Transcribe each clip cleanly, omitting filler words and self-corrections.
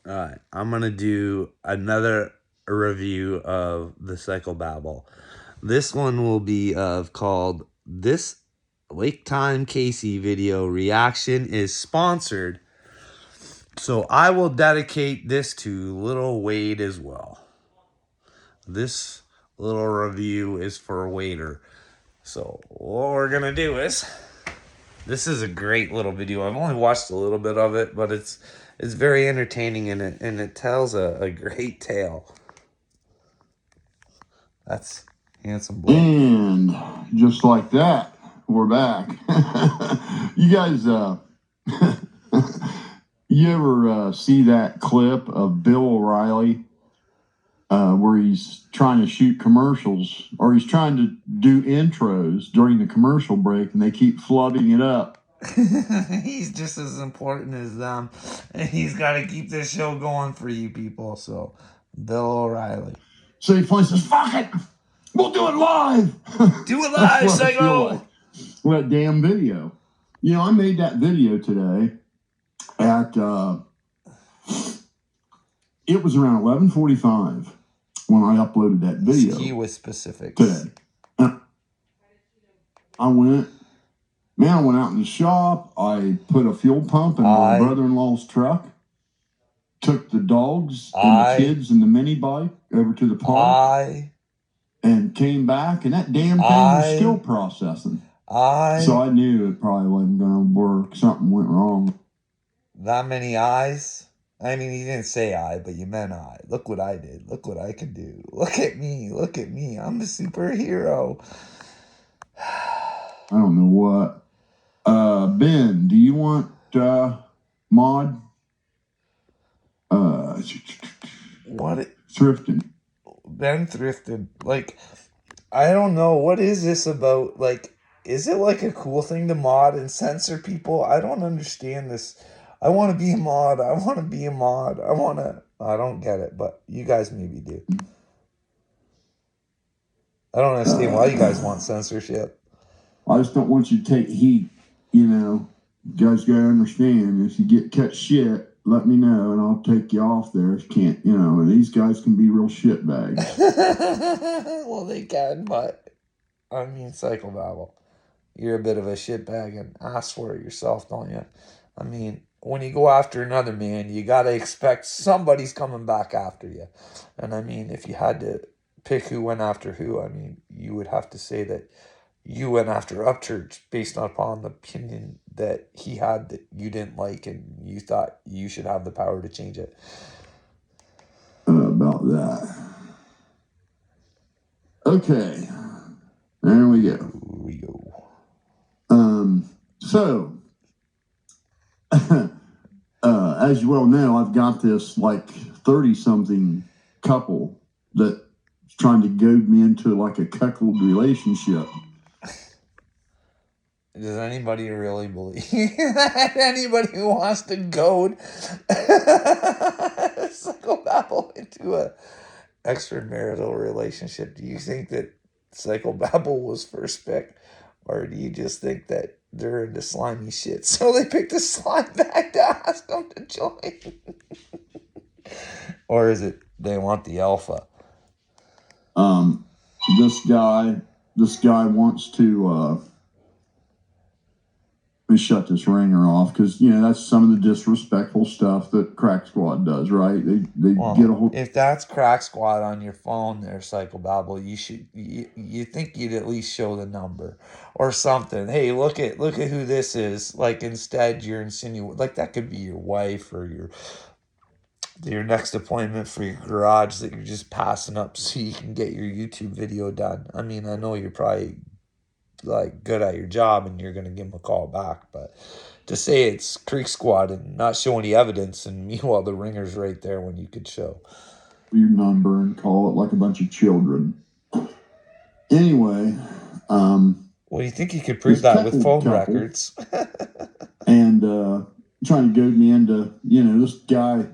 Alright, I'm gonna do another review of the Psychobabble. This one will be called This Wake Time Casey video reaction is sponsored. So I will dedicate this to little Wade as well. This little review is for Wader. So what we're gonna do is, this is a great little video. I've only watched a little bit of it, but it's very entertaining and it tells a great tale. That's Handsome Boy. And just like that, we're back. You guys, you ever see that clip of Bill O'Reilly where he's trying to shoot commercials, or he's trying to do intros during the commercial break and they keep flubbing it up? He's just as important as them, and he's got to keep this show going for you people. So, Bill O'Reilly. So he finally says, "Fuck it, we'll do it live." Do it live, Psycho. Like. Well, that damn video. You know, I made that video today at it was around 11:45 when I uploaded that video. He was specific today. I went out in the shop. I put a fuel pump in my brother-in-law's truck. Took the dogs and the kids and the mini bike over to the park. And came back, and that damn thing was still processing. So I knew it probably wasn't going to work. Something went wrong. That many eyes? I mean, you didn't say I, but you meant I. Look what I did. Look what I can do. Look at me. Look at me. I'm a superhero. I don't know what. Ben, do you want mod? What? Thrifting. Ben Thrifted. Like, I don't know. What is this about? Like, is it like a cool thing to mod and censor people? I don't understand this. I want to be a mod. I want to be a mod. I don't get it, but you guys maybe do. I don't understand why you guys want censorship. I just don't want you to take heat, you know. You guys gotta understand, if you get cut shit, let me know and I'll take you off there. If you can't, you know, these guys can be real shitbags. Well, they can, but I mean, Psychobabble, you're a bit of a shitbag and ask for it yourself, don't you? I mean, when you go after another man, you gotta expect somebody's coming back after you. And I mean, if you had to pick who went after who, I mean, you would have to say that you went after Upchurch based upon the opinion that he had that you didn't like and you thought you should have the power to change it. About that. Okay. There we go. So, as you well know, I've got this like 30-something couple that's trying to goad me into like a cuckold relationship. Does anybody really believe that? Anybody who wants to goad Psychobabble into a extramarital relationship? Do you think that Psychobabble was first pick? Or do you just think that they're into slimy shit, so they picked a slime bag to ask them to join? Or is it they want the alpha? This guy wants to let me shut this ringer off, because you know that's some of the disrespectful stuff that Crack Squad does, right? They get a whole. If that's Crack Squad on your phone, there, Psychobabble, you think you'd at least show the number or something. Hey, look at who this is. Like, instead, you're insinuating, like, that could be your wife or your next appointment for your garage that you're just passing up so you can get your YouTube video done. I mean, I know you're probably like good at your job and you're gonna give them a call back, but to say it's Creek Squad and not show any evidence, and meanwhile the ringer's right there when you could show your number and call it like a bunch of children. Anyway, well, you think you could prove that with phone records? And trying to goad me into, you know, this guy,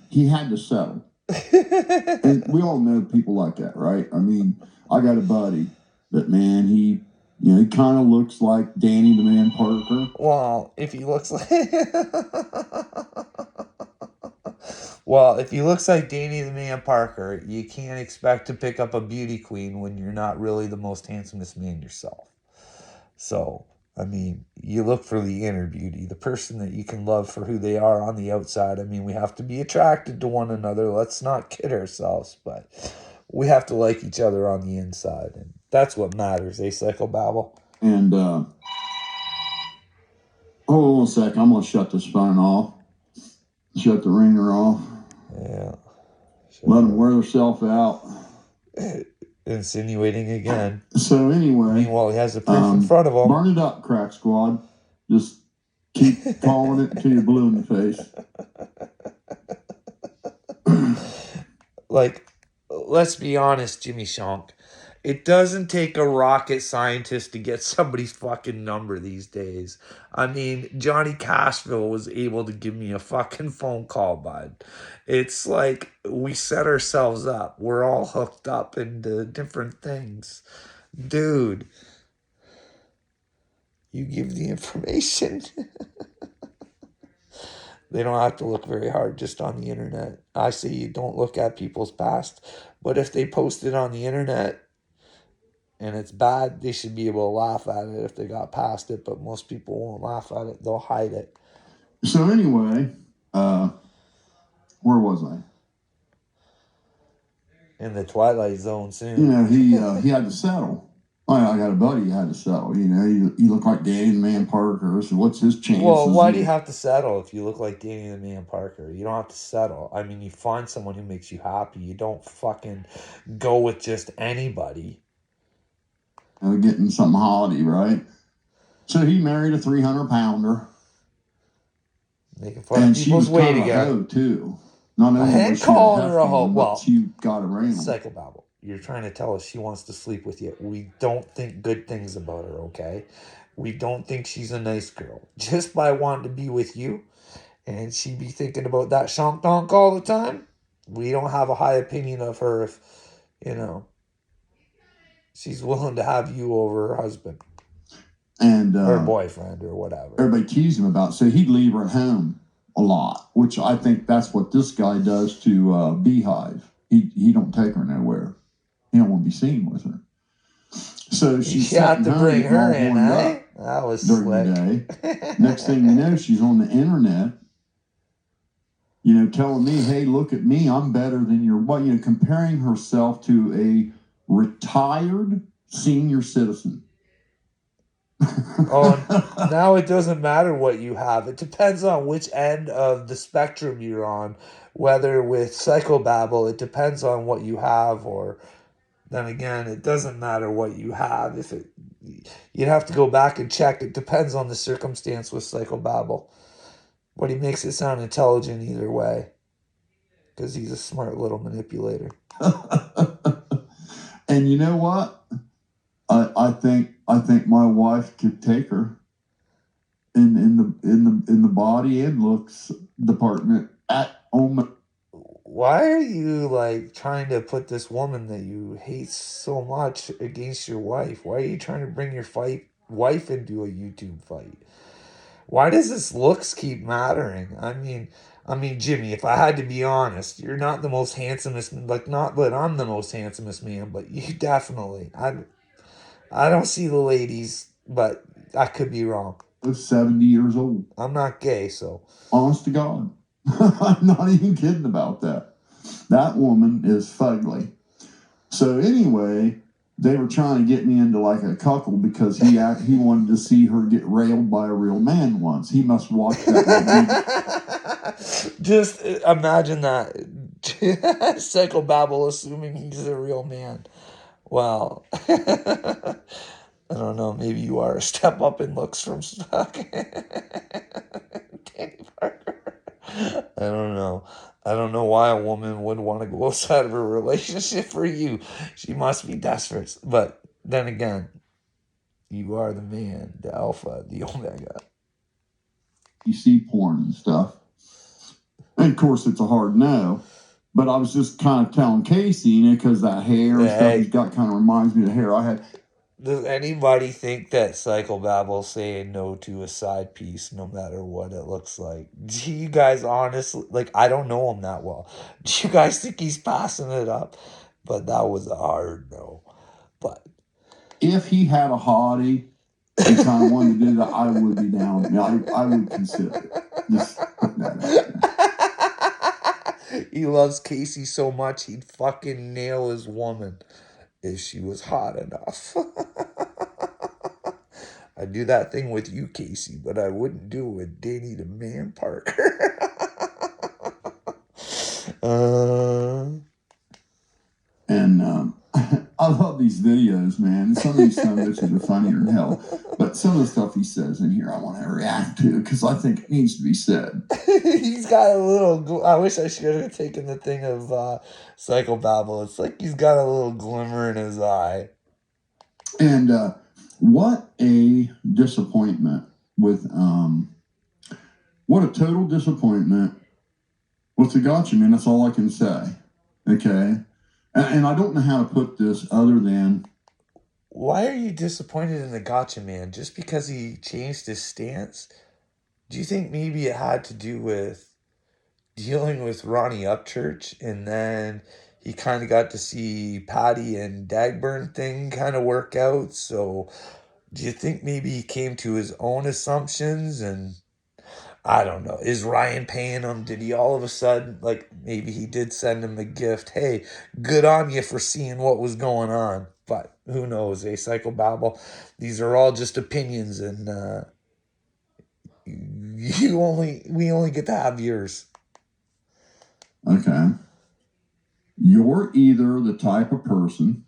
he had to settle. And we all know people like that, right? I mean, I got a buddy that, man, he kind of looks like Danny the Man Parker. Well, if he looks like Well, if he looks like Danny the Man Parker, you can't expect to pick up a beauty queen when you're not really the most handsomest man yourself. So, I mean, you look for the inner beauty, the person that you can love for who they are on the outside. I mean, we have to be attracted to one another. Let's not kid ourselves, but we have to like each other on the inside. And that's what matters, Psychobabble? And, hold on a sec. I'm going to shut this phone off. Shut the ringer off. Yeah. Sure. Let them wear themselves out. Insinuating again. So anyway. Meanwhile, he has the proof in front of him. Burn it up, Crack Squad. Just keep calling it until you're blue in the face. Like, let's be honest, Jimmy Shonk. It doesn't take a rocket scientist to get somebody's fucking number these days. I mean, Johnny Cashville was able to give me a fucking phone call, bud. It's like we set ourselves up. We're all hooked up into different things. Dude, you give the information. They don't have to look very hard just on the internet. I say you don't look at people's past, but if they post it on the internet, and it's bad, they should be able to laugh at it if they got past it, but most people won't laugh at it. They'll hide it. So anyway, where was I? In the Twilight Zone soon. You know, he had to settle. I got a buddy who had to settle. You know, he looked like Danny the Man Parker, so what's his chances? Well, why do you have to settle if you look like Danny the Man Parker? You don't have to settle. I mean, you find someone who makes you happy. You don't fucking go with just anybody. Getting something holiday, right? So he married a 300-pounder. Making fun of people's weight again. Hoe too. Not only and calling her a hoe. Well, she got around. Psychobabble. You're trying to tell us she wants to sleep with you. We don't think good things about her, okay? We don't think she's a nice girl. Just by wanting to be with you, and she be thinking about that shonk donk all the time, we don't have a high opinion of her if, you know, she's willing to have you over her husband. And her boyfriend or whatever. Everybody teased him about, so he'd leave her at home a lot, which I think that's what this guy does to Beehive. He don't take her nowhere. He don't want to be seen with her. So she's had to bring her in, eh? That was during slick. the day. Next thing you know, she's on the internet, you know, telling me, hey, look at me, I'm better than your wife. You know, comparing herself to a retired senior citizen. Oh, now it doesn't matter what you have. It depends on which end of the spectrum you're on. Whether with Psychobabble, it depends on what you have, or then again, it doesn't matter what you have. You'd have to go back and check. It depends on the circumstance with Psychobabble. But he makes it sound intelligent either way, because he's a smart little manipulator. And you know what? I think my wife could take her in the body and looks department at home. Why are you like trying to put this woman that you hate so much against your wife? Why are you trying to bring your wife into a YouTube fight? Why does this looks keep mattering? I mean, Jimmy, if I had to be honest, you're not the most handsomest. Like, not that I'm the most handsomest man, but you definitely. I don't see the ladies, but I could be wrong. I was 70 years old. I'm not gay, so. Honest to God. I'm not even kidding about that. That woman is fugly. So anyway, they were trying to get me into like a cuckold because he wanted to see her get railed by a real man once. He must watch that movie. Just imagine that. Psychobabble assuming he's a real man. Well, I don't know. Maybe you are a step up in looks from Danny Parker. I don't know. I don't know why a woman would want to go outside of her relationship for you. She must be desperate. But then again, you are the man, the alpha, the omega. You see porn and stuff. And of course, it's a hard no. But I was just kind of telling Casey, you know, because that hair and stuff he's got kind of reminds me of the hair I had. Does anybody think that Psychobabble saying no to a side piece, no matter what it looks like? Do you guys honestly, like, I don't know him that well. Do you guys think he's passing it up? But that was a hard no. But if he had a hottie and kind of wanted to do that, I would be down. I would consider it. Just put that out there. He loves Casey so much, he'd fucking nail his woman if she was hot enough. I'd do that thing with you, Casey, but I wouldn't do it with Danny the Man Parker. And I love these videos, man. Some of these son of bitches are funnier than hell. But some of the stuff he says in here I want to react to because I think it needs to be said. He's got a little... I wish I should have taken the thing of Psychobabble. It's like he's got a little glimmer in his eye. And what a disappointment with... what a total disappointment with the Gotcha Man. That's all I can say. Okay? And I don't know how to put this other than... Why are you disappointed in the Gotcha Man? Just because he changed his stance? Do you think maybe it had to do with dealing with Ronnie Upchurch and then he kind of got to see Patty and Dagburn thing kind of work out? So do you think maybe he came to his own assumptions and... I don't know. Is Ryan paying him? Did he all of a sudden, like, maybe he did send him a gift? Hey, good on you for seeing what was going on. But who knows, Psychobabble? These are all just opinions, and we only get to have yours. Okay. You're either the type of person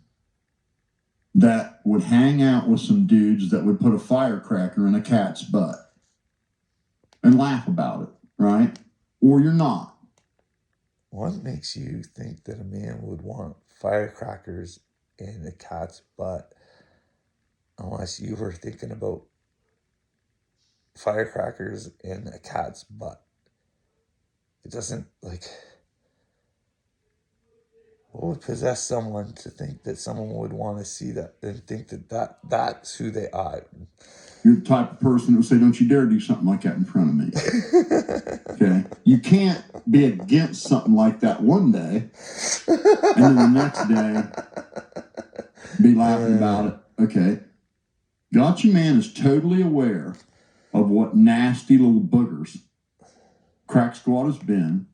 that would hang out with some dudes that would put a firecracker in a cat's butt and laugh about it, right? Or you're not. What makes you think that a man would want firecrackers in a cat's butt unless you were thinking about firecrackers in a cat's butt? It doesn't, like... What would possess someone to think that someone would want to see that and think that's who they are? You're the type of person who would say, don't you dare do something like that in front of me. Okay? You can't be against something like that one day and then the next day be laughing about it. Okay? Gotcha Man is totally aware of what nasty little boogers Crack Squad has been.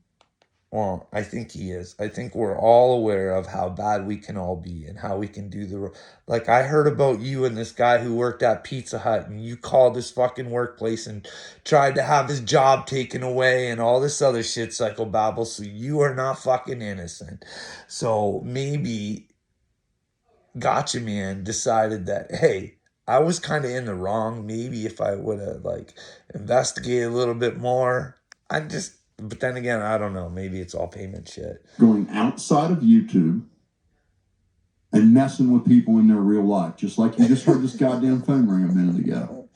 Well, I think he is. I think we're all aware of how bad we can all be and how we can do the... Like, I heard about you and this guy who worked at Pizza Hut, and you called his fucking workplace and tried to have his job taken away and all this other shit, Psychobabble, so you are not fucking innocent. So maybe Gotcha Man decided that, hey, I was kind of in the wrong. Maybe if I would have, like, investigated a little bit more, But then again, I don't know. Maybe it's all payment shit. Going outside of YouTube and messing with people in their real life. Just like you just heard this goddamn phone ring a minute ago.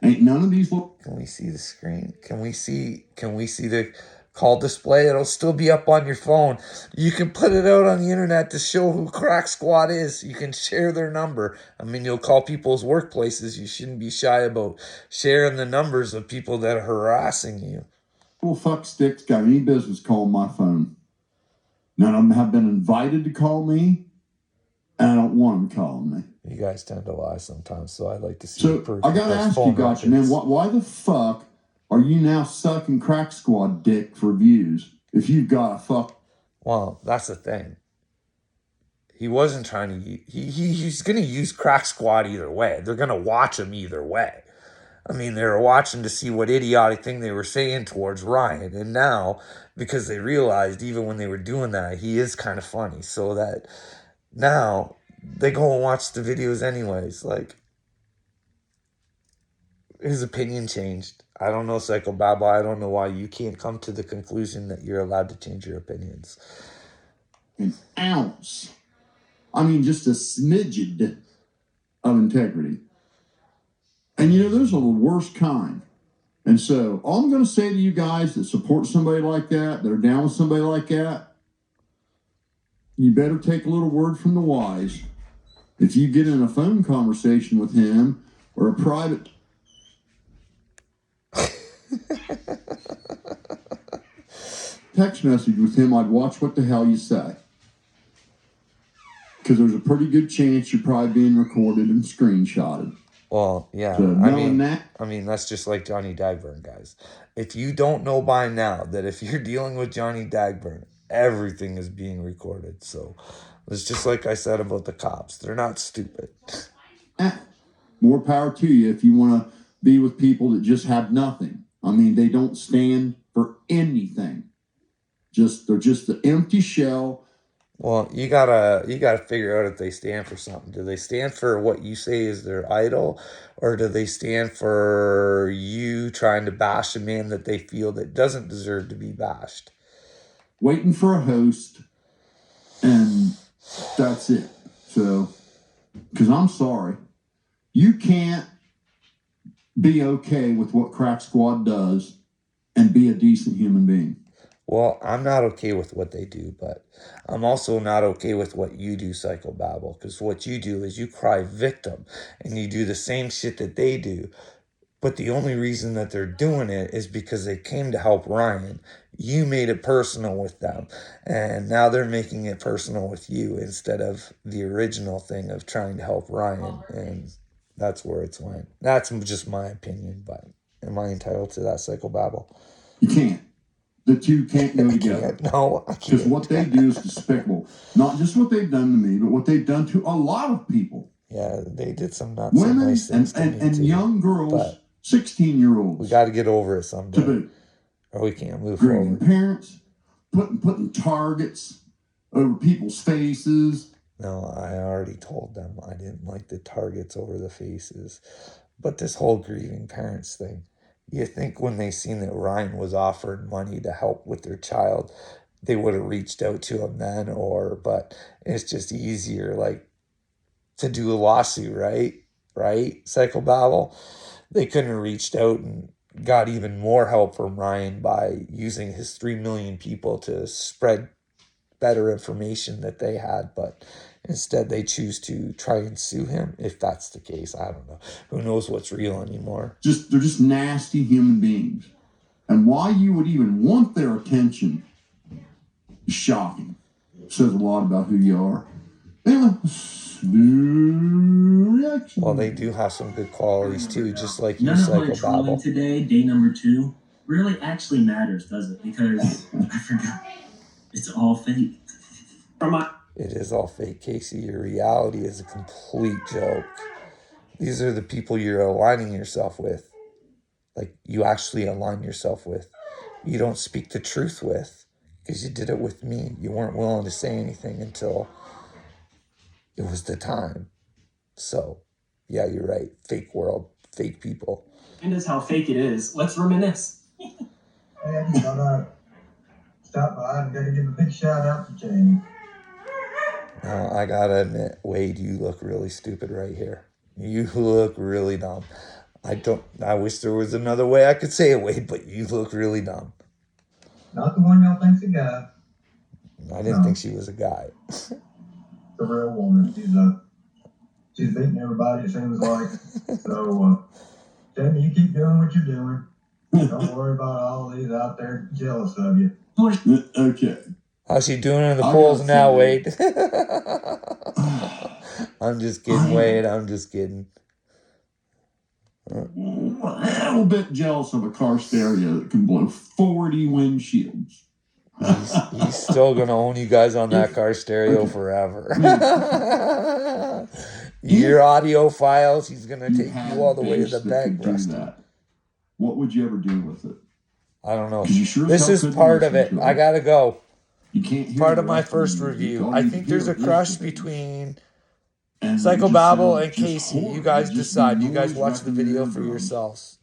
Ain't none of these... Can we see the screen? Can we see the call display? It'll still be up on your phone. You can put it out on the internet to show who Crack Squad is. You can share their number. I mean, you'll call people's workplaces. You shouldn't be shy about sharing the numbers of people that are harassing you. Little fuck sticks got any business calling my phone. None of them have been invited to call me, and I don't want them calling me. You guys tend to lie sometimes, so I'd like to see. So I gotta ask you, Gotcha Man, why the fuck are you now sucking Crack Squad dick for views if you've got a fuck? Well, that's the thing. He wasn't trying to... He's gonna use Crack Squad either way. They're gonna watch him either way. I mean, they were watching to see what idiotic thing they were saying towards Ryan. And now, because they realized even when they were doing that, he is kind of funny. So that now they go and watch the videos anyways. Like, his opinion changed. I don't know, Psychobabble. I don't know why you can't come to the conclusion that you're allowed to change your opinions. An ounce. I mean, just a smidgen of integrity. And, you know, those are the worst kind. And so all I'm going to say to you guys that support somebody like that are down with somebody like that, you better take a little word from the wise If you get in a phone conversation with him or a private text message with him, I'd watch what the hell you say. Because there's a pretty good chance you're probably being recorded and screenshotted. Well, yeah. So I mean, that's just like Johnny Dagburn, guys. If you don't know by now that if you're dealing with Johnny Dagburn, everything is being recorded. So it's just like I said about the cops. They're not stupid. More power to you if you want to be with people that just have nothing. I mean, they don't stand for anything. They're just the empty shell. Well, you gotta figure out if they stand for something. Do they stand for what you say is their idol, or do they stand for you trying to bash a man that they feel that doesn't deserve to be bashed? Waiting for a host, and that's it. So, because I'm sorry, you can't be okay with what Crack Squad does and be a decent human being. Well, I'm not okay with what they do, but I'm also not okay with what you do, Psychobabble, because what you do is you cry victim, and you do the same shit that they do, but the only reason that they're doing it is because they came to help Ryan. You made it personal with them, and now they're making it personal with you instead of the original thing of trying to help Ryan, and that's where it's went. That's just my opinion, but am I entitled to that, Psychobabble? You can't. The two can't go together. No, I can't. Because what they do is despicable. Not just what they've done to me, but what they've done to a lot of people. Yeah, they did some not women so nice things and young girls, 16-year-olds. We got to get over it someday, or we can't move grieving forward. Parents putting targets over people's faces. No, I already told them I didn't like the targets over the faces, but this whole grieving parents thing. You think when they seen that Ryan was offered money to help with their child, they would have reached out to him then, but it's just easier, like, to do a lawsuit, right? Psychobabble? They couldn't have reached out and got even more help from Ryan by using his 3 million people to spread better information that they had, but instead they choose to try and sue him. If that's the case, I don't know. Who knows what's real anymore? They're just nasty human beings. And why you would even want their attention is shocking. It says a lot about who you are. Anyway, reaction. Well, they do have some good qualities too, just like you, None of my Psychobabble. trolling today, day number 2, really actually matters, does it? Because I forgot. It's all fake. It is all fake, Casey. Your reality is a complete joke. These are the people you're aligning yourself with. Like, you actually align yourself with. You don't speak the truth with, because you did it with me. You weren't willing to say anything until it was the time. So, yeah, you're right. Fake world, fake people. And is how fake it is. Let's reminisce. Hey, I just thought I'd stop by and gotta give a big shout out to Jamie. Now, I gotta admit, Wade, you look really stupid right here. You look really dumb. I wish there was another way I could say it, Wade, but you look really dumb. Not the one y'all think's a guy. I didn't think she was a guy. The real woman. She's beating everybody, it seems like. So, Jamie, you keep doing what you're doing. Don't worry about all these out there jealous of you. Okay. How's she doing in the polls now, Wade? I'm just kidding, Wade. I'm just kidding. A little bit jealous of a car stereo that can blow 40 windshields. He's still going to own you guys on that car stereo forever. Your audio files, he's going to take you all the way to the bank, Rusty. What would you ever do with it? I don't know. Sure this is part of it. I got to go. You can't hear part of my first review. I think there's a crush between Psychobabble and Casey. You guys decide. You guys watch the video for yourselves.